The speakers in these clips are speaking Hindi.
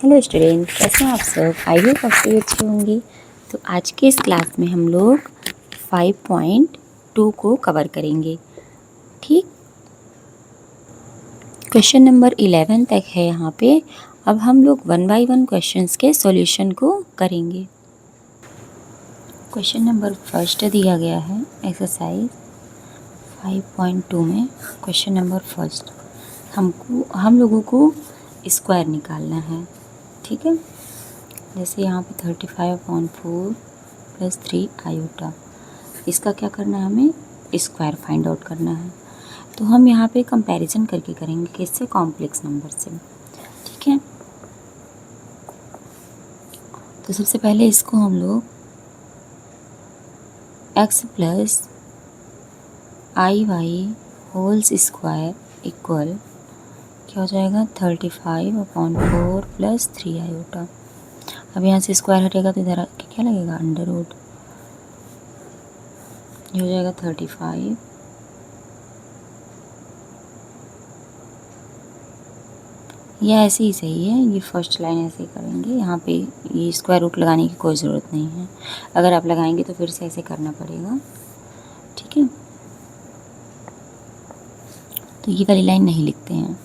हेलो स्टूडेंट, कैसे हैं आप सब? आई होप आप सभी अच्छे होंगे। तो आज के इस क्लास में हम लोग 5.2 को कवर करेंगे। ठीक, क्वेश्चन नंबर 11 तक है यहाँ पे। अब हम लोग 1 बाय 1 क्वेश्चंस के सॉल्यूशन को करेंगे। क्वेश्चन नंबर फर्स्ट दिया गया है एक्सरसाइज 5.2 में। क्वेश्चन नंबर फर्स्ट, हम लोगों को स्क्वायर निकालना है। ठीक है, जैसे यहाँ पे 35/4 + 3 आयोटा, इसका क्या करना है, हमें स्क्वायर फाइंड आउट करना है। तो हम यहाँ पे कंपैरिजन करके करेंगे, किससे? कॉम्प्लेक्स नंबर से। ठीक है, तो सबसे पहले इसको हम लोग x + iy whole square equal क्या हो जाएगा, 35/4 + 3 आयोटा। अब यहाँ से स्क्वायर हटेगा तो इधर क्या लगेगा, अंडर रूट। ये हो जाएगा 35, यह ऐसे ही सही है। ये फर्स्ट लाइन ऐसे ही करेंगे, यहाँ पे ये स्क्वायर रूट लगाने की कोई ज़रूरत नहीं है। अगर आप लगाएंगे तो फिर से ऐसे करना पड़ेगा। ठीक है, तो ये वाली लाइन नहीं लिखते हैं।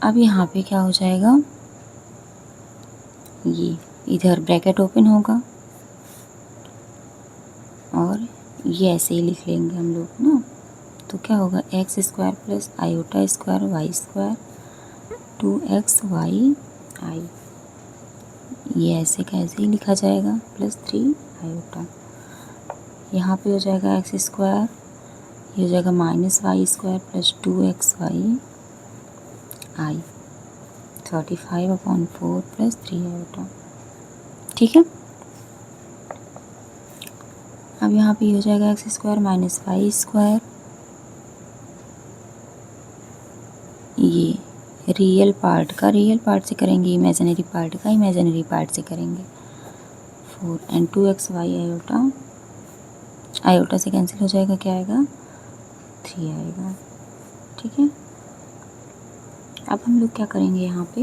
अब यहाँ पे क्या हो जाएगा, ये इधर ब्रैकेट ओपन होगा और ये ऐसे ही लिख लेंगे हम लोग ना। तो क्या होगा, x² + i² y², 2xy i, ये ऐसे का ऐसे ही लिखा जाएगा, +3 आयोटा। यहाँ पे हो जाएगा x², ये हो जाएगा -y² + 2xy i, 35/4 + 3 आयोटा। ठीक है, अब यहाँ पे हो जाएगा x² -y², ये रियल पार्ट से करेंगे, इमेजिनरी पार्ट का इमेजिनरी पार्ट से करेंगे। 4 एंड 2xy आयोटा से कैंसिल हो जाएगा, क्या आएगा, 3 आएगा। ठीक है, अब हम लोग क्या करेंगे, यहाँ पे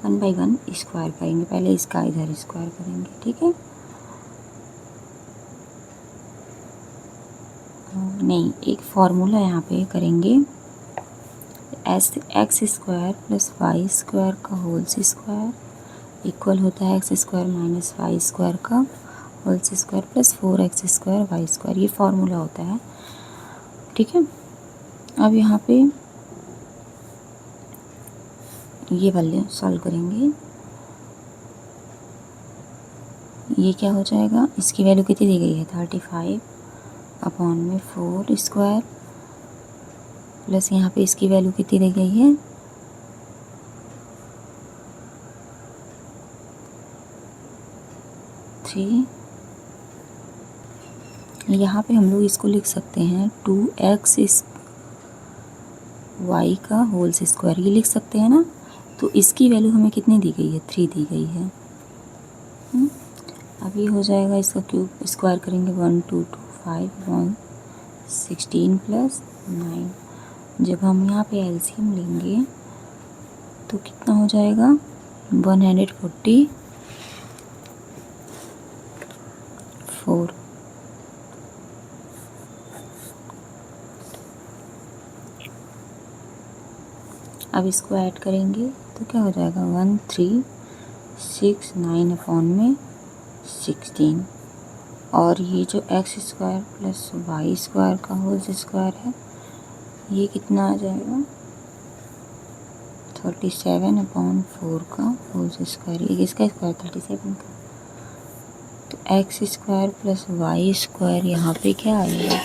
1 बाय 1 स्क्वायर करेंगे। पहले इसका इधर स्क्वायर करेंगे। ठीक है, नहीं, एक फॉर्मूला यहाँ पे करेंगे, x² + y² का होल स्क्वायर इक्वल होता है x² - y² का होल स्क्वायर + 4x² y²। ये फॉर्मूला होता है। ठीक है, अब यहाँ पे ये वाले सॉल्व करेंगे। ये क्या हो जाएगा, इसकी वैल्यू कितनी दी गई है, 35/4² प्लस यहाँ पे इसकी वैल्यू कितनी दी गई है, 3। यहाँ पे हम लोग इसको लिख सकते हैं 2x y का होल स्क्वायर, ये लिख सकते हैं ना। तो इसकी वैल्यू हमें कितनी दी गई है, 3 दी गई है। अब ये हो जाएगा, इसका क्यूब स्क्वायर करेंगे, 1 2 2 5 1 16 + 9। जब हम यहाँ पे एलसीएम लेंगे तो कितना हो जाएगा, 144। अब इसको ऐड करेंगे तो क्या हो जाएगा, 1369/16। और ये जो x² + y² का होल स्क्वायर है, ये कितना आ जाएगा, 37/4 का होल स्क्वायर। ये किसका स्क्वायर, 37 का। तो x² + y² यहाँ पे क्या आएगा,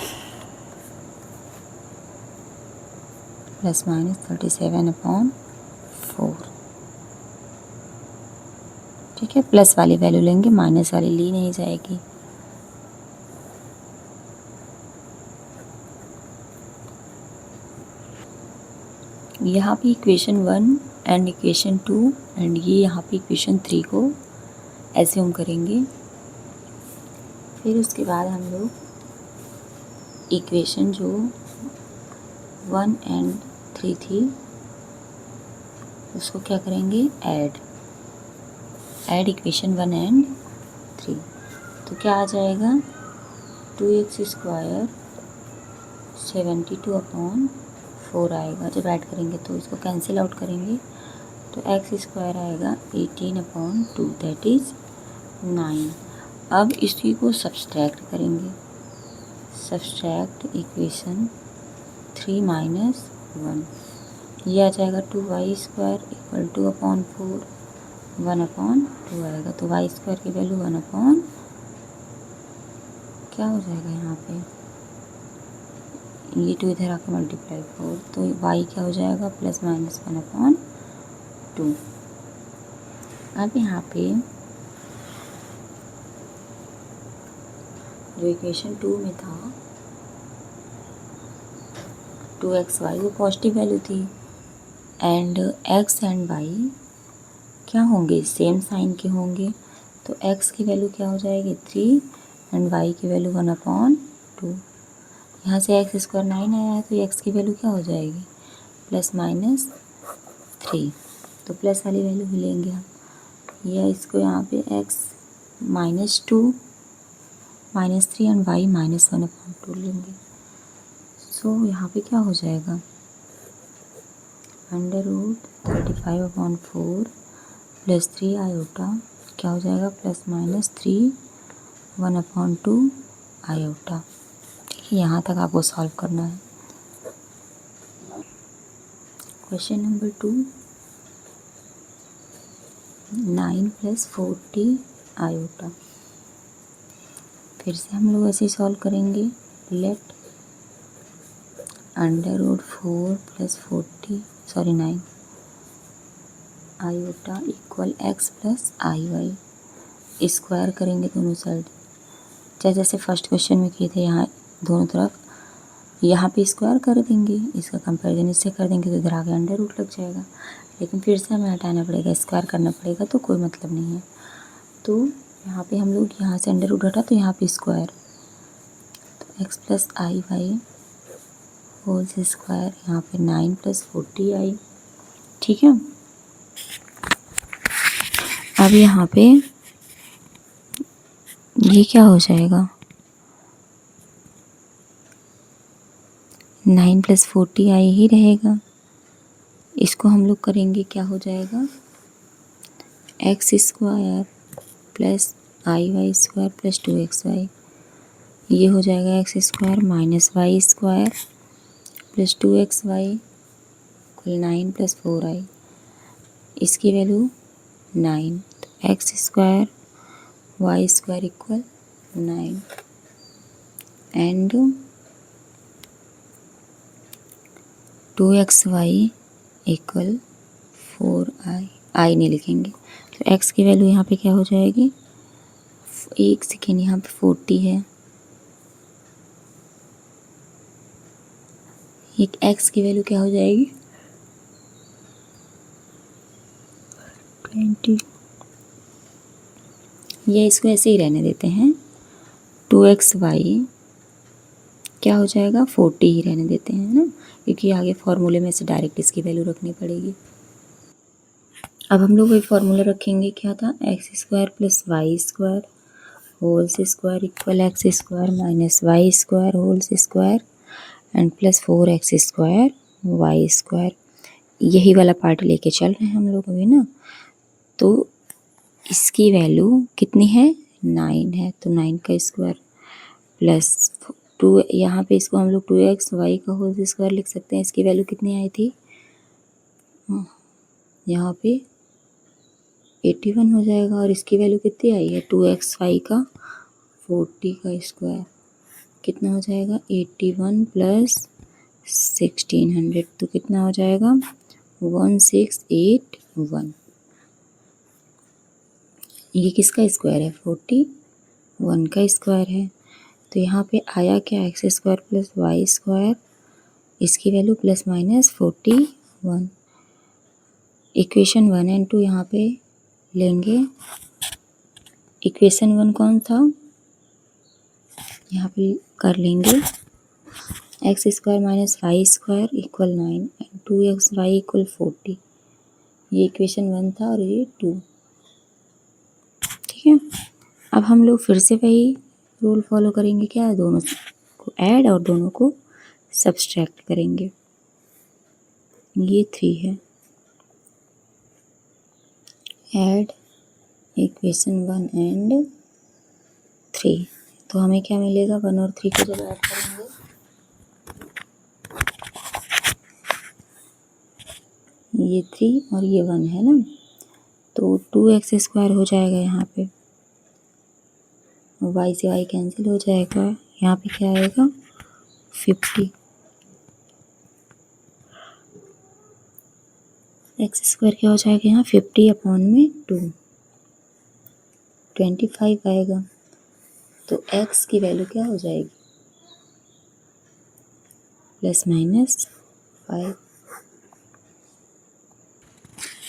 ±37/4। ठीक है, प्लस वाली वैल्यू लेंगे, माइनस वाली ली नहीं जाएगी। यहाँ पे इक्वेशन 1 एंड इक्वेशन 2 एंड ये यहाँ पे इक्वेशन 3 को एज्यूम करेंगे। फिर उसके बाद हम लोग इक्वेशन जो 1 एंड 3 थी उसको क्या करेंगे, ऐड। ऐड इक्वेशन 1 एंड 3, तो क्या आ जाएगा 2x² 72/4 आएगा। जब ऐड करेंगे तो इसको कैंसिल आउट करेंगे तो x² आएगा 18/2, दैट इज़ 9। अब इसी को सब्सट्रैक्ट करेंगे, सब्सट्रैक्ट इक्वेशन 3 - 1, ये आ जाएगा 2y² = 2/4, 1/2 आएगा। तो y² की वैल्यू 1/, क्या हो जाएगा यहाँ पे, ये 2 इधर आकर मल्टीप्लाई 4, तो y क्या हो जाएगा ±1/2। अब यहाँ पे जो इक्वेशन 2 में था 2xy वो पॉजिटिव वैल्यू थी, एंड x एंड y क्या होंगे, सेम साइन के होंगे, तो x की वैल्यू क्या हो जाएगी 3 एंड y की वैल्यू 1/2। यहाँ से x² 9 आया है तो x की वैल्यू क्या हो जाएगी ±3, तो प्लस वाली वैल्यू भी लेंगे हम, या इसको यहाँ पे x -2 -3 एंड y -1/2 लेंगे। सो यहाँ पे क्या हो जाएगा √35/4 + 3 आयोटा क्या हो जाएगा ±3 1/2 आयोटा। ठीक है, यहाँ तक आपको सॉल्व करना है। Question number 2, 9 + 40 iota. फिर से हम लोग ऐसे सॉल्व करेंगे। Let √4 + 9 iota = x + iy, square करेंगे दोनों साइड, चाहे जैसे फर्स्ट क्वेश्चन में किए थे, यहाँ दोनों तरफ यहाँ पे स्क्वायर कर देंगे, इसका कंपैरिजन इससे कर देंगे तो इधर आगे √ लग जाएगा, लेकिन फिर से हमें हटाना पड़ेगा, स्क्वायर करना पड़ेगा, तो कोई मतलब नहीं है। तो यहाँ पे हम लोग यहाँ से √ हटा तो यहाँ पे स्क्वायर, तो x + iy होल स्क्वायर, यहाँ पे 9 + 40i। ठीक है, अब यहाँ पे ये क्या हो जाएगा 9 + 40i ही रहेगा, इसको हम लोग करेंगे क्या हो जाएगा x² + iy² + 2xy, ये हो जाएगा x² - y² + 2xy = 9 + 4i, इसकी वैल्यू 9, तो x² y² = 9 and 2xy = 4i, आई नहीं लिखेंगे, तो x की वैल्यू यहाँ पे क्या हो जाएगी, एक सेकेंड, यहाँ पे 40 है, एक x की वैल्यू क्या हो जाएगी 20, ये इसको ऐसे ही रहने देते हैं, 2xy क्या हो जाएगा 40 ही रहने देते हैं ना, क्योंकि आगे फॉर्मूले में से डायरेक्ट इसकी वैल्यू रखनी पड़ेगी। अब हम लोग वही फॉर्मूला रखेंगे, क्या था x² + y² whole square = x² - y² whole square and +4x² y², यही वाला पार्ट लेके चल रहे हैं हम लोग अभी ना। तो इसकी वैल्यू कितनी है 9 है, तो 9 का स्क्वायर प्लस 2, यहाँ पे इसको हम लोग 2xy का होल स्क्वायर लिख सकते हैं, इसकी वैल्यू कितनी आई थी यहाँ पे 81 हो जाएगा, और इसकी वैल्यू कितनी आई है 2xy का 40 का स्क्वायर, कितना हो जाएगा 81 + 1600, तो कितना हो जाएगा 1681। ये किसका स्क्वायर है 41 का स्क्वायर है, तो यहाँ पे आया क्या x² + y², इसकी वैल्यू ±41। इक्वेशन 1 एंड 2 यहाँ पे लेंगे, इक्वेशन 1 कौन था, यहाँ पे कर लेंगे x² - y² = 9 एंड 2xy = 40, ये इक्वेशन 1 था और ये 2। अब हम लोग फिर से वही रूल फॉलो करेंगे, क्या है, दोनों को ऐड और दोनों को सब्सट्रैक्ट करेंगे। ये 3 है, ऐड इक्वेशन 1 एंड 3, तो हमें क्या मिलेगा, 1 और 3 को जब ऐड करेंगे ये 3 और ये 1 है ना, तो 2x² हो जाएगा यहाँ पे, y से y कैंसिल हो जाएगा, यहाँ पे क्या आएगा 50, x² क्या हो जाएगा यहाँ 50/2, 25 आएगा, तो x की वैल्यू क्या हो जाएगी ±5।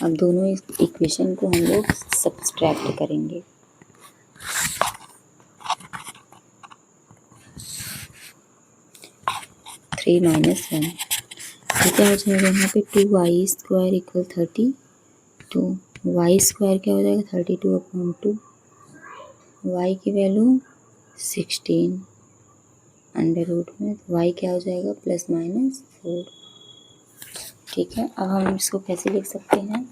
अब दोनों इक्वेशन को हम लोग सब्सट्रैक्ट करेंगे। थ्री माइनस 1, तो क्या हो जाएगा यहाँ पे 2y² = 32, y² क्या हो जाएगा 32/2, y की वैल्यू 16 अंडर रूट में, तो y क्या हो जाएगा ±4। ठीक है, अब हम इसको कैसे लिख सकते हैं,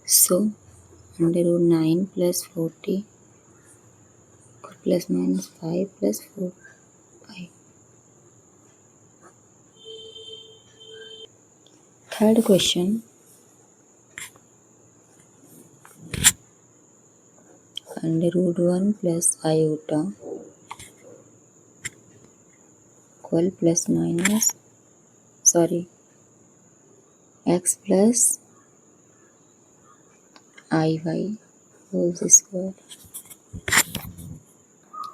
so √9 + 40 ±5 + 4y। Third question, √1 + iota equal x + iy whole square.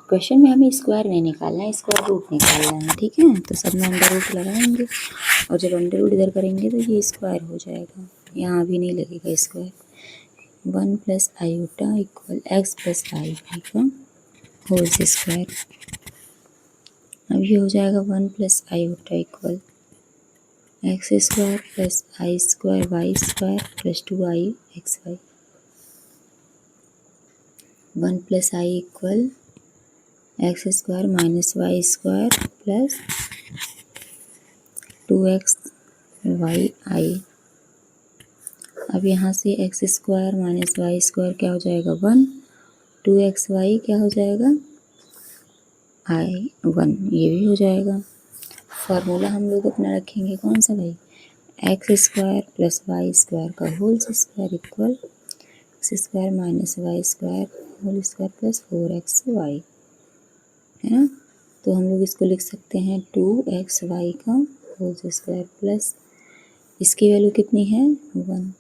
Question में हमें स्क्वायर नहीं निकालना है, स्क्वायर रूट निकालना है। ठीक है, तो सब में अंडर रूट लगाएंगे और जब अंडर रूट इधर करेंगे तो ये स्क्वायर हो जाएगा, यहाँ भी नहीं लगेगा square. 1 + iota equal x + iy का होल स्क्वायर। अब ये हो जाएगा 1 + iota equal x² + i² y² + 2i xy। 1 + i equal x² - y² + 2xyi। अब यहाँ से x² - y² क्या हो जाएगा 1, 2xy क्या हो जाएगा i1, ये भी हो जाएगा। फार्मूला हम लोग अपना रखेंगे कौन सा भाई, x² + y² का whole square equal x² - y² whole square + 4xy, है ना। तो हम लोग इसको लिख सकते हैं 2xy का होल स्क्वायर प्लस इसकी वैल्यू कितनी है 1,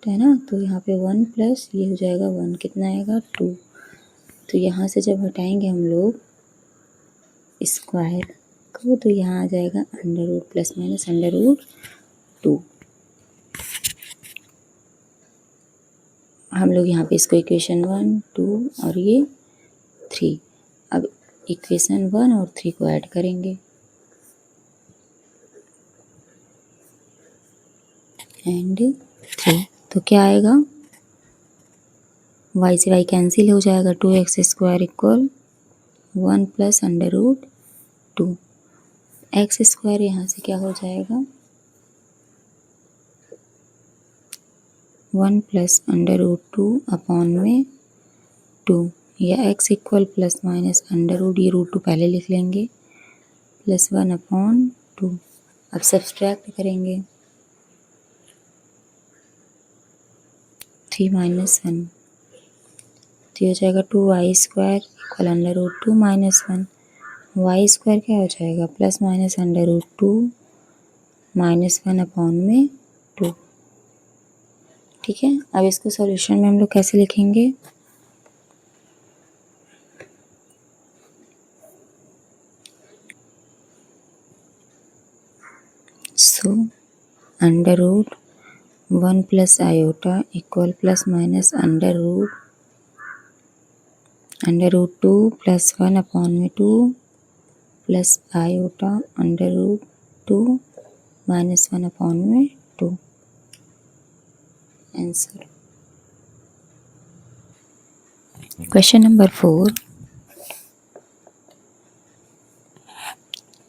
है ना। तो यहाँ पे 1 प्लस ये हो जाएगा 1, कितना आएगा 2। तो यहाँ से जब हटाएंगे हम लोग स्क्वायर को तो यहाँ आ जाएगा under root plus minus under root 2। हम लोग यहाँ पे इसको इक्वेशन 1, 2 और ये 3, अब इक्वेशन 1 और 3 को ऐड करेंगे एंड 3, तो क्या आएगा y से y कैंसिल हो जाएगा, 2x² equal 1 plus under root 2, x² यहाँ से क्या हो जाएगा 1 प्लस अंडर रूट 2 अपॉन में 2, या x equal plus minus under root, ये रूट 2 पहले लिख लेंगे, प्लस 1 अपॉन 2। अब सब्सट्रैक्ट करेंगे 3 - 1, तो हो जाएगा 2y² equal under root 2 - 1, y² क्या हो जाएगा plus minus under root 2 -1 upon में 2। ठीक है, अब इसको सॉल्यूशन में हम लोग कैसे लिखेंगे, so under root 1 plus iota equal plus minus under root 2 plus 1 upon में 2 plus iota under root 2 - 1 upon में 2 answer. Question number 4,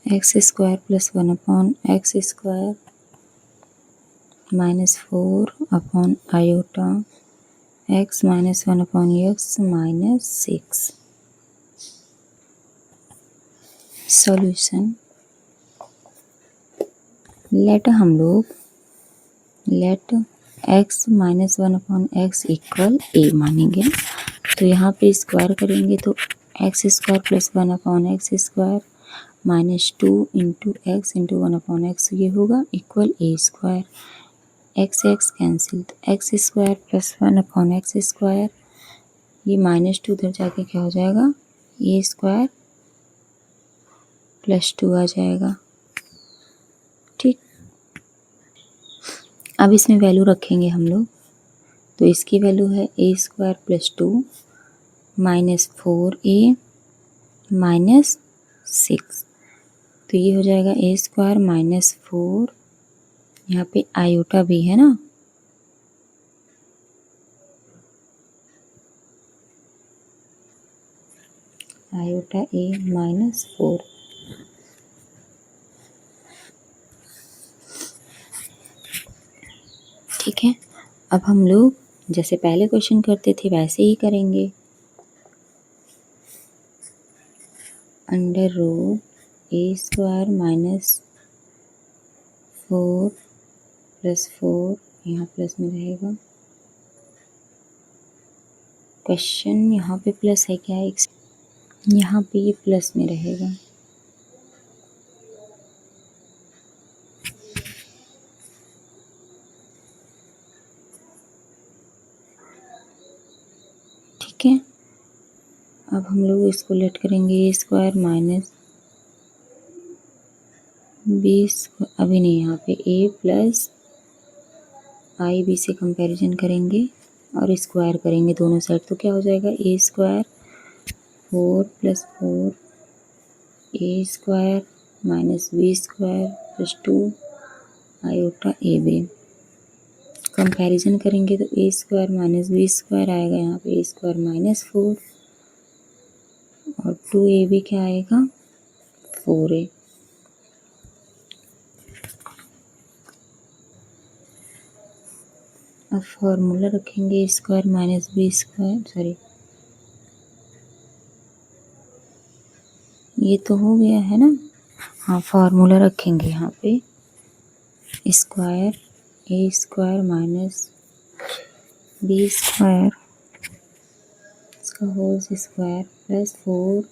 x square plus 1 upon x square minus 4 upon iota x minus 1 upon x minus 6। Solution, let x minus 1 upon x equal a मानेंगे। तो यहाँ पे स्क्वायर करेंगे तो X square plus 1 upon x square minus 2 into x into 1 upon x ये होगा equal a square. X x cancel, तो X square plus 1 upon x square, ये माइनस 2 उधर जाके क्या हो जाएगा, ए स्क्वायर प्लस 2 आ जाएगा। ठीक, अब इसमें वैल्यू रखेंगे हम लोग, तो इसकी वैल्यू है a square plus 2 minus 4a minus 6, तो ये हो जाएगा ए स्क्वायर माइनस 4, यहाँ पे आयोटा भी है ना, आयोटा ए माइनस 4। ठीक है, अब हम लोग जैसे पहले क्वेश्चन करते थे वैसे ही करेंगे। अंडर रूट ए स्क्वायर माइनस 4 प्लस 4, यहाँ प्लस में रहेगा। क्वेश्चन यहाँ पे प्लस है क्या, यहाँ पे ये प्लस में रहेगा। ठीक है, अब हम लोग इसको लेट करेंगे ए स्क्वायर माइनस बी, अभी नहीं, यहाँ पे ए प्लस आई बी से कंपैरिजन करेंगे और स्क्वायर करेंगे दोनों साइड, तो क्या हो जाएगा ए square 4 plus 4 a square minus B square plus 2 iota a b. Comparison करेंगे तो a square minus B square आएगा, यहाँ पे ए स्क्वायर माइनस 4 और 2ab क्या आएगा 4a। अब फॉर्मूला रखेंगे square minus B square, sorry ये तो हो गया है ना, हाँ फॉर्मूला रखेंगे यहाँ पे स्क्वायर ए स्क्वायर माइनस बी स्क्वायर इसका whole square plus 4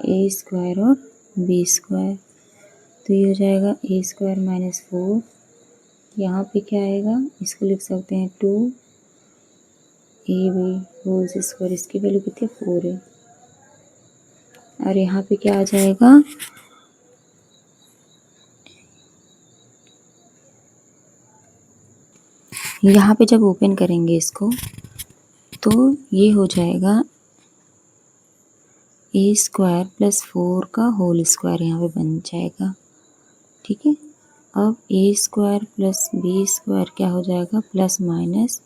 a square और बी स्क्वायर, तो ये हो जाएगा ए स्क्वायर माइनस 4, यहाँ पे क्या आएगा, इसको लिख सकते हैं 2 ए बी होल स्क्वायर, इसकी वैल्यू कितनी है 4 है, और यहाँ पे क्या आ जाएगा यहाँ पे जब ओपन करेंगे इसको तो ये हो जाएगा ए स्क्वायर प्लस 4 का होल स्क्वायर यहाँ पे बन जाएगा। ठीक है, अब ए स्क्वायर प्लस बी स्क्वायर क्या हो जाएगा प्लस माइनस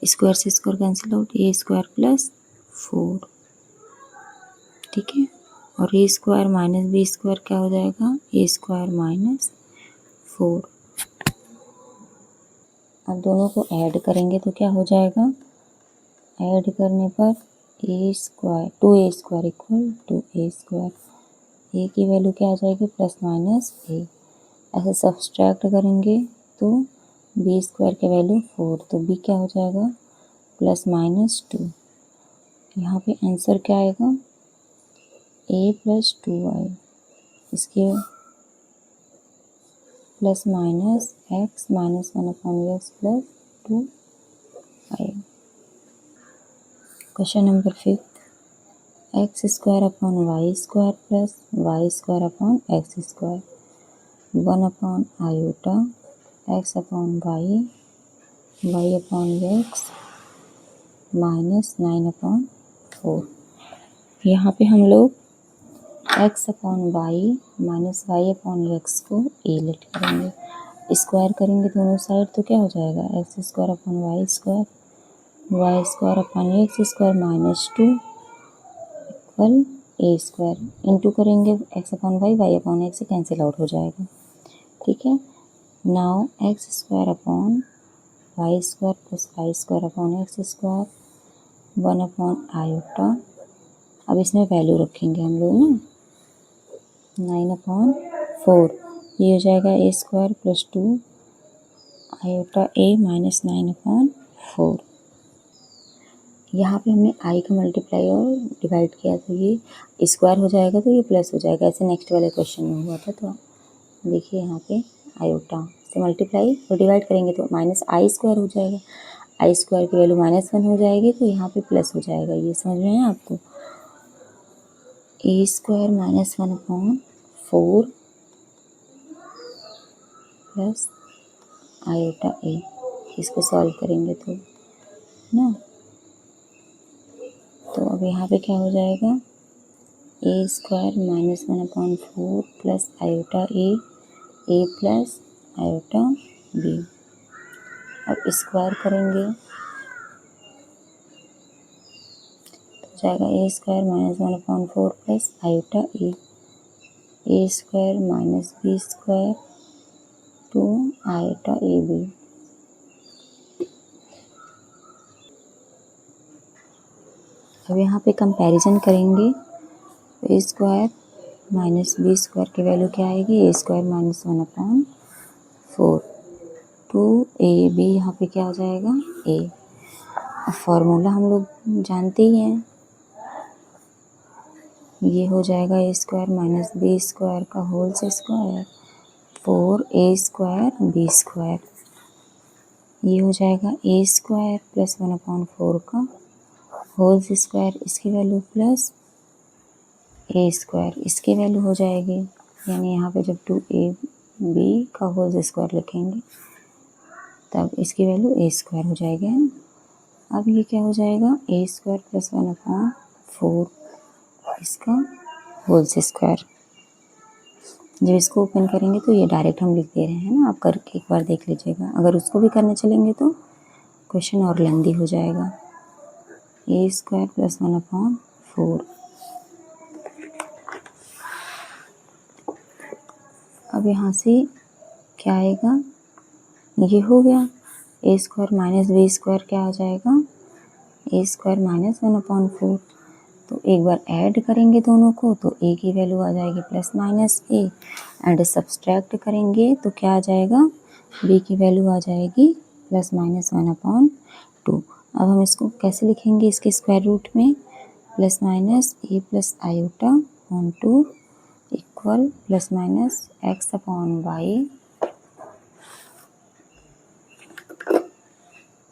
स्क्वायर से स्क्वायर कैंसिल आउट, ए स्क्वायर प्लस 4। ठीक है, और ए स्क्वायर माइनस बी स्क्वायर क्या हो जाएगा ए स्क्वायर माइनस 4। अब दोनों को ऐड करेंगे तो क्या हो जाएगा, ऐड करने पर a square 2a square equal to a square, a की वैल्यू क्या आ जाएगी प्लस माइनस ए। ऐसे सब्सट्रैक्ट करेंगे तो बी स्क्वायर की वैल्यू 4, तो बी क्या हो जाएगा प्लस माइनस 2। यहाँ पे आंसर क्या आएगा ए प्लस 2 आएगा, इसके plus minus X minus 1 upon X plus 2 आएगा। Question number 5, X square upon Y square plus Y square upon x square 1 upon iota X upon Y upon x minus 9 upon 4। यहाँ पे हम लोग X upon Y minus Y upon X को ए लिख करेंगे, स्क्वायर करेंगे दोनों साइड तो क्या हो जाएगा x square upon Y square upon x square minus 2 equal a square. Into करेंगे x upon Y upon x से कैंसिल आउट हो जाएगा। ठीक है, now x square upon Y square plus Y square upon x square 1 upon iota. अब इसमें वैल्यू रखेंगे हम लोग ना 9/4, ये हो जाएगा ए स्क्वायर प्लस 2 आयोटा ए माइनस 9/4। यहाँ पे हमने आई का मल्टीप्लाई और डिवाइड किया तो ये स्क्वायर हो जाएगा तो ये प्लस हो जाएगा, ऐसे नेक्स्ट वाले क्वेश्चन में हुआ था। तो देखिए यहाँ पे आयोटा से मल्टीप्लाई और डिवाइड करेंगे तो माइनस आई स्क्वायर हो जाएगा, आई स्क्वायर की वैल्यू -1 हो जाएगी तो यहाँ पे प्लस हो जाएगा। ये समझ में आया आपको? ए स्क्वायर -1/4 प्लस आयोटा ए, इसको सॉल्व करेंगे तो ना, तो अब यहाँ पे क्या हो जाएगा ए square -1/4 plus iota a plus iota b. अब स्क्वायर करेंगे तो जाएगा ए square -1/4 plus iota a square minus B square two iota a b. अब यहाँ पे कंपैरिजन करेंगे तो a square minus B square की वैल्यू क्या आएगी a square -1/4 two a b, यहाँ पे क्या हो जाएगा ए। अब फॉर्मूला हम लोग जानते ही हैं, ये हो जाएगा ए स्क्वायर माइनस बी स्क्वायर का whole square 4a square B square, ये हो जाएगा ए स्क्वायर प्लस 1/4 का होल स्क्वायर, इसकी वैल्यू प्लस ए स्क्वायर, इसकी वैल्यू हो जाएगी, यानी यहाँ पे जब 2ab का होल स्क्वायर लिखेंगे तब इसकी वैल्यू ए स्क्वायर हो जाएगी, है ना। अब ये क्या हो जाएगा ए स्क्वायर प्लस 1/4 इसका होल स्क्वायर। जब इसको ओपन करेंगे तो ये डायरेक्ट हम लिख दे रहे हैं ना, आप करके एक बार देख लीजिएगा। अगर उसको भी करने चलेंगे तो क्वेश्चन और लेंदी हो जाएगा। ए स्क्वायर प्लस 1/4, अब यहाँ से क्या आएगा, ये हो गया ए स्क्वायर माइनस बी स्क्वायर क्या आ जाएगा ए स्क्वायर -1/4। तो एक बार ऐड करेंगे दोनों को तो ए की वैल्यू आ जाएगी plus minus A, and subtract करेंगे तो क्या आ जाएगा बी की वैल्यू आ जाएगी प्लस -1/2। अब हम इसको कैसे लिखेंगे, इसके स्क्वायर रूट में plus minus A plus iota on 2 equal plus minus X upon Y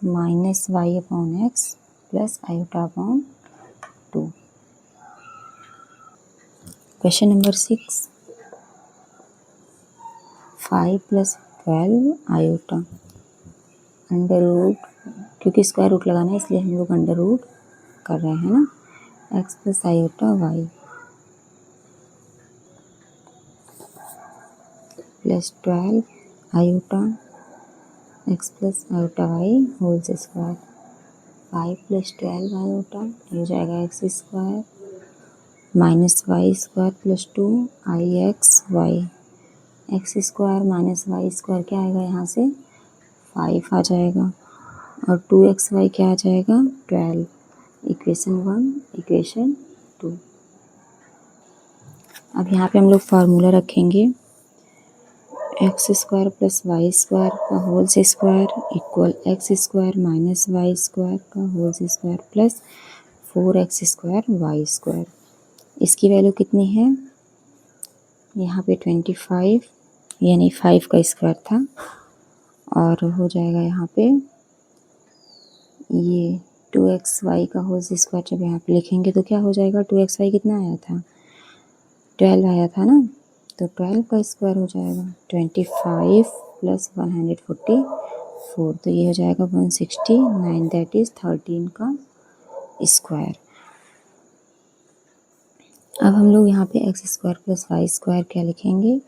minus Y upon X plus iota upon 2। Question number 6, 5 + 12 iota under root, क्योंकि स्क्वायर रूट लगाना है इसलिए हम लोग अंडर रूट कर रहे हैं ना, x plus iota y plus 12 iota x plus iota y whole square, 5 + 12 iota हो जाएगा x square minus Y square plus 2 i x y, x square minus Y square क्या आएगा यहाँ से 5 आ जाएगा और 2xy क्या आ जाएगा 12, इक्वेशन 1 इक्वेशन 2। अब यहाँ पे हम लोग फार्मूला रखेंगे x square plus Y square का whole square equal x square minus Y square का whole square plus 4x square y square. इसकी वैल्यू कितनी है, यहाँ पे 25 यानी 5 का स्क्वायर था, और हो जाएगा यहाँ पे ये 2xy का होल स्क्वायर जब यहाँ पे लिखेंगे तो क्या हो जाएगा 2xy कितना आया था 12 आया था ना, तो 12 का स्क्वायर हो जाएगा 25 + 144, तो ये हो जाएगा 169, दैट इज़ 13 का स्क्वायर। अब हम लोग यहाँ पे x square plus Y square क्या लिखेंगे,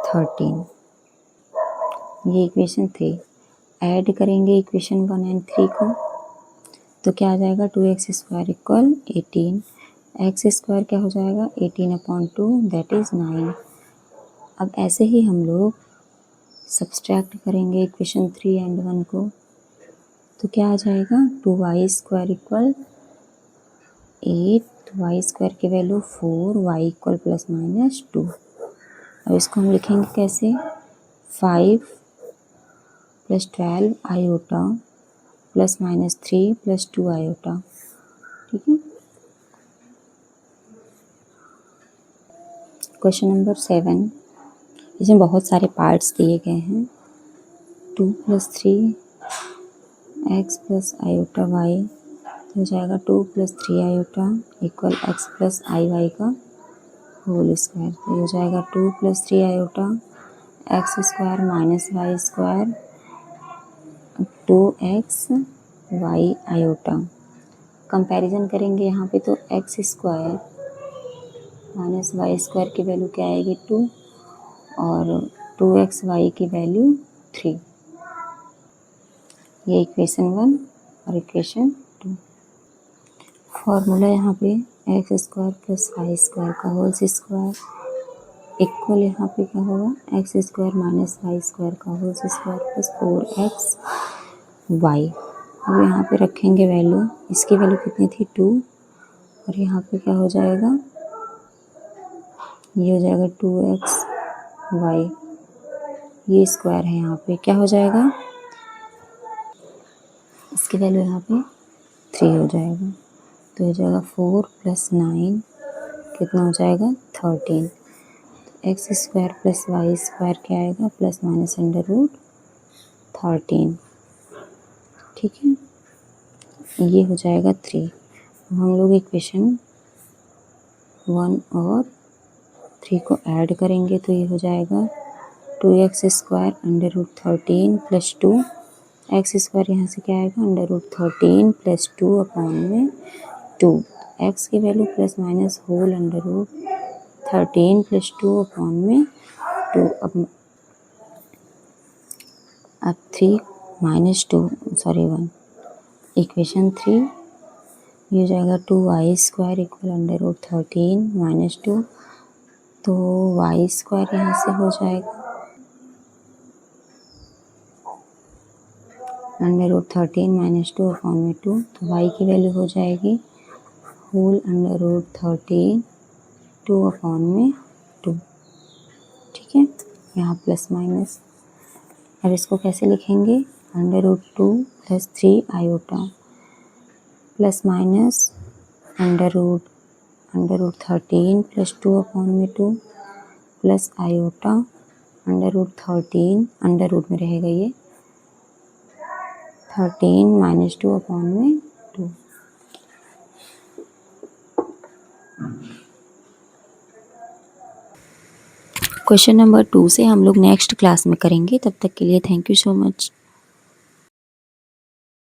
13। ये इक्वेशन 3 ऐड करेंगे इक्वेशन 1 एंड 3 को, तो क्या आ जाएगा, 2x square equal 18। X square क्या हो जाएगा, 18/2 दैट इज़ 9। अब ऐसे ही हम लोग सब्सट्रैक्ट करेंगे इक्वेशन 3 एंड 1 को, तो क्या आ जाएगा, 2y स्क्वायर इक्वल 8, तो वाई स्क्वायर की value 4, Y equal plus minus 2। अब इसको हम लिखेंगे कैसे, 5 plus 12 iota plus minus 3 plus 2 iota. ठीक है। क्वेश्चन नंबर 7, इसमें बहुत सारे पार्ट्स दिए गए हैं। 2 + 3 x प्लस आयोटा वाई, तो हो जाएगा 2 + 3 iota equal x plus I Y का होल स्क्वायर। तो हो जाएगा 2 + 3 iota X square minus Y square 2x Y iota. Comparison करेंगे यहाँ पे, तो X square minus Y square की वैल्यू क्या आएगी, 2, और 2x वाई की वैल्यू 3। ये इक्वेशन 1 और इक्वेशन 2। फॉर्मूला यहाँ पे x square plus Y square का होल स्क्वायर इक्वल, यहाँ पे क्या होगा, x square minus Y square का whole square plus 4x y. अब यहाँ पे रखेंगे वैल्यू, इसकी वैल्यू कितनी थी, 2, और यहाँ पे क्या हो जाएगा, ये हो जाएगा 2x वाई, ये स्क्वायर है, यहाँ पे क्या हो जाएगा, इसकी वैल्यू यहाँ पे 3 हो जाएगा। तो हो जाएगा 4 + 9 कितना हो जाएगा, 13। X square plus Y square क्या आएगा, प्लस माइनस √13। ठीक है, ये हो जाएगा 3। अब हम लोग इक्वेशन 1 और 3 को ऐड करेंगे, तो ये हो जाएगा 2x स्क्वायर √13 + 2, एक्स स्क्वायर यहाँ से क्या आएगा, √13 + 2 अपॉन में 2, एक्स की value plus minus whole √13 + 2 upon में 2। अब 3 - 2 सॉरी 1, इक्वेशन 3 ये हो जाएगा 2y स्क्वायर इक्वल √13 - 2, तो y स्क्वायर यहाँ से हो जाएगा √13 - 2 अपॉन में 2, तो y की वैल्यू हो जाएगी होल √13 2 अपॉन में 2। ठीक है, यहाँ प्लस माइनस। अब इसको कैसे लिखेंगे, √2 + 3 आयोटा प्लस माइनस √13 + 2 अपॉन में 2 प्लस आयोटा √13 अंडर रूट में रहेगा ये 13 - 2 अपॉन में 2। क्वेश्चन नंबर 2 से हम लोग नेक्स्ट क्लास में करेंगे। तब तक के लिए थैंक यू सो मच।